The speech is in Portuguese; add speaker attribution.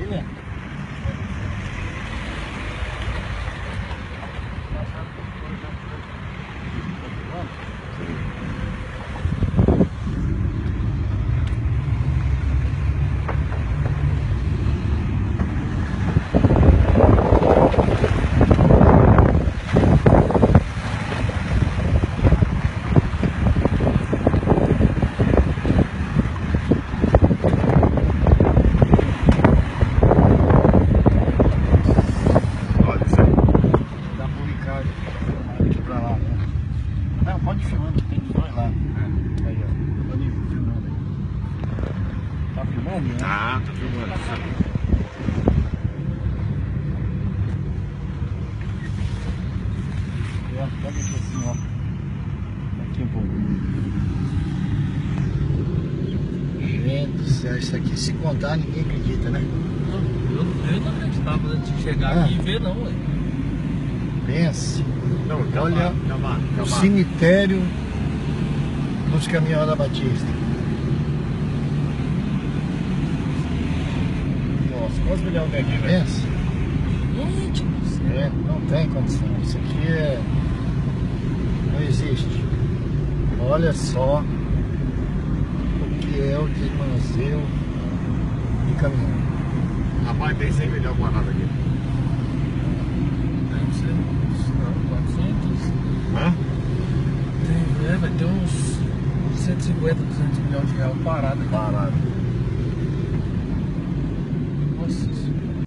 Speaker 1: né? Pode ir filmando, tem os dois lá. Aí, ó. Pode ir filmando aí. Tá filmando, né?
Speaker 2: Ah, tô filmando.
Speaker 1: Pega aqui assim, ó. Aqui um pouquinho. Gente do céu, isso aqui se contar ninguém acredita, né?
Speaker 3: Eu não acreditava antes de chegar aqui e ver não, ué.
Speaker 1: Pense.
Speaker 2: Não,
Speaker 1: Olha o cemitério dos caminhões da Batista. Nossa, quase milhão de aqui, pensa?
Speaker 3: Gente,
Speaker 1: Não tem condição. Isso aqui não existe. Olha só o que é o desmazeio de caminhão.
Speaker 2: Rapaz, tem 100 milhões guardado aqui.
Speaker 3: deve ser uns 400.
Speaker 2: Hã?
Speaker 3: Vai ter uns 150, 200 milhões de reais parado aqui.
Speaker 1: Parado.